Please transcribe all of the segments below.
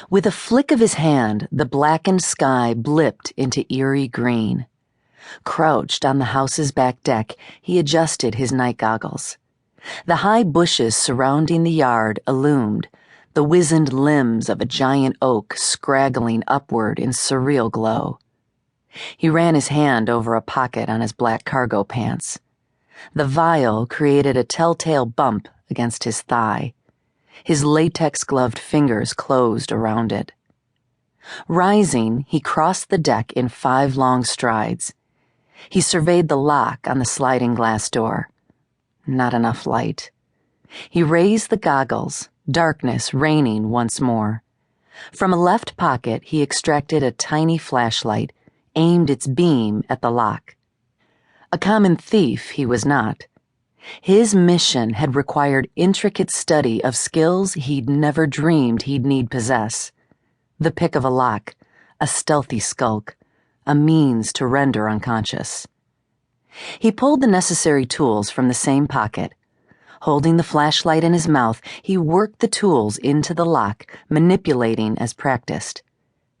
With a flick of his hand, the blackened sky blipped into eerie green. Crouched on the house's back deck, he adjusted his night goggles. The high bushes surrounding the yard illumined, the wizened limbs of a giant oak scraggling upward in surreal glow. He ran his hand over a pocket on his black cargo pants. The vial created a telltale bump against his thigh. His latex-gloved fingers closed around it. Rising, he crossed the deck in 5 long strides. He surveyed the lock on the sliding glass door. Not enough light. He raised the goggles, darkness reigning once more. From a left pocket, he extracted a tiny flashlight, aimed its beam at the lock. A common thief he was not. His mission had required intricate study of skills he'd never dreamed he'd need possess. The pick of a lock, a stealthy skulk, a means to render unconscious. He pulled the necessary tools from the same pocket. Holding the flashlight in his mouth, he worked the tools into the lock, manipulating as practiced.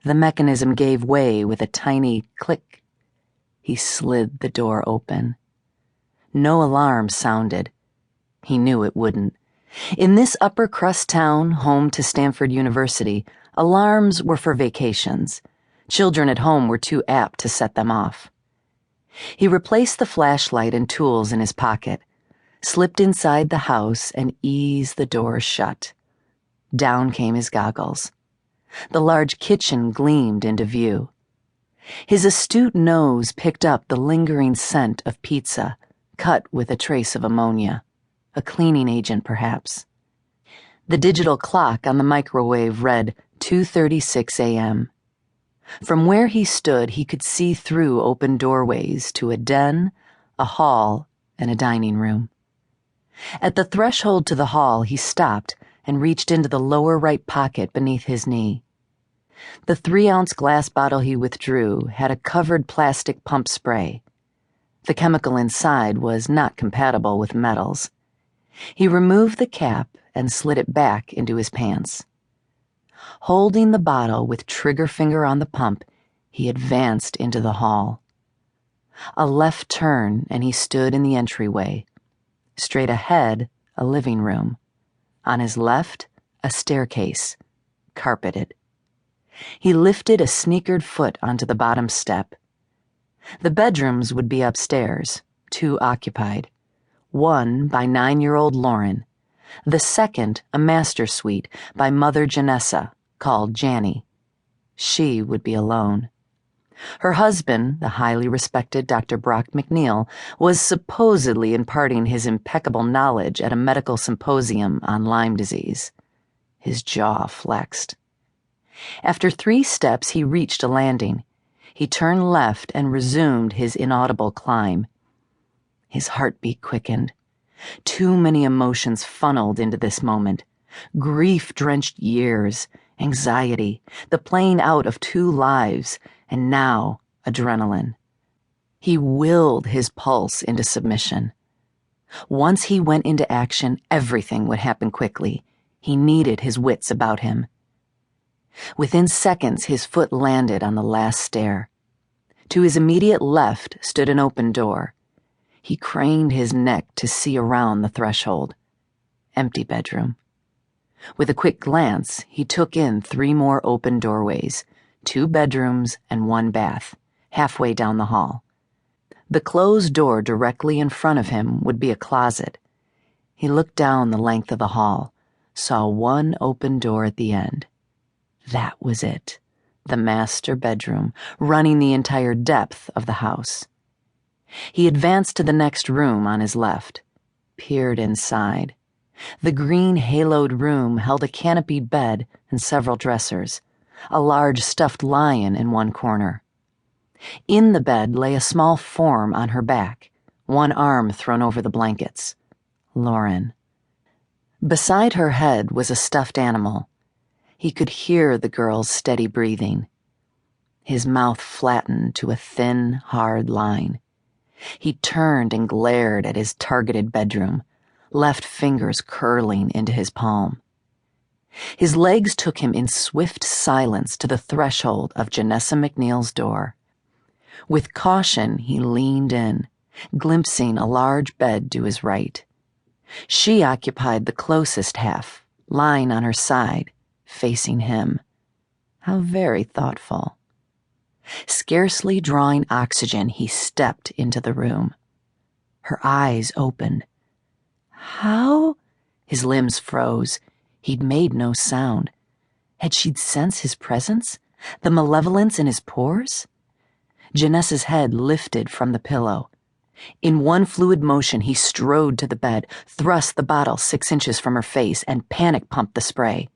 The mechanism gave way with a tiny click. He slid the door open. No alarm sounded. He knew it wouldn't. In this upper-crust town, home to Stanford University, alarms were for vacations. Children at home were too apt to set them off. He replaced the flashlight and tools in his pocket, slipped inside the house, and eased the door shut. Down came his goggles. The large kitchen gleamed into view. His astute nose picked up the lingering scent of pizza, cut with a trace of ammonia, a cleaning agent perhaps. The digital clock on the microwave read 2:36 a.m. From where he stood, he could see through open doorways to a den, a hall, and a dining room. At the threshold to the hall, he stopped and reached into the lower right pocket beneath his knee. The 3-ounce glass bottle he withdrew had a covered plastic pump spray. The chemical inside was not compatible with metals. He removed the cap and slid it back into his pants. Holding the bottle with trigger finger on the pump, he advanced into the hall. A left turn and he stood in the entryway. Straight ahead, a living room. On his left, a staircase, carpeted. He lifted a sneakered foot onto the bottom step. The bedrooms would be upstairs, 2 occupied. One by 9-year-old Lauren. The second, a master suite by Mother Janessa, called Janny. She would be alone. Her husband, the highly respected Dr. Brock McNeil, was supposedly imparting his impeccable knowledge at a medical symposium on Lyme disease. His jaw flexed. After 3 steps, he reached a landing. He turned left and resumed his inaudible climb. His heartbeat quickened. Too many emotions funneled into this moment. Grief-drenched years, anxiety, the playing out of 2 lives, and now adrenaline. He willed his pulse into submission. Once he went into action, everything would happen quickly. He needed his wits about him. Within seconds, his foot landed on the last stair. To his immediate left stood an open door. He craned his neck to see around the threshold. Empty bedroom. With a quick glance, he took in 3 more open doorways, 2 bedrooms and 1 bath, halfway down the hall. The closed door directly in front of him would be a closet. He looked down the length of the hall, saw 1 open door at the end. That was it, the master bedroom, running the entire depth of the house. He advanced to the next room on his left, peered inside. The green haloed room held a canopied bed and several dressers, a large stuffed lion in one corner. In the bed lay a small form on her back, 1 arm thrown over the blankets. Lauren. Beside her head was a stuffed animal. He could hear the girl's steady breathing. His mouth flattened to a thin, hard line. He turned and glared at his targeted bedroom, left fingers curling into his palm. His legs took him in swift silence to the threshold of Janessa McNeil's door. With caution, he leaned in, glimpsing a large bed to his right. She occupied the closest half, lying on her side, facing him. How very thoughtful. Scarcely drawing oxygen, he stepped into the room. Her eyes opened. How? His limbs froze. He'd made no sound. Had she sensed his presence? The malevolence in his pores? Janessa's head lifted from the pillow. In one fluid motion, he strode to the bed, thrust the bottle 6 inches from her face, and panic-pumped the spray.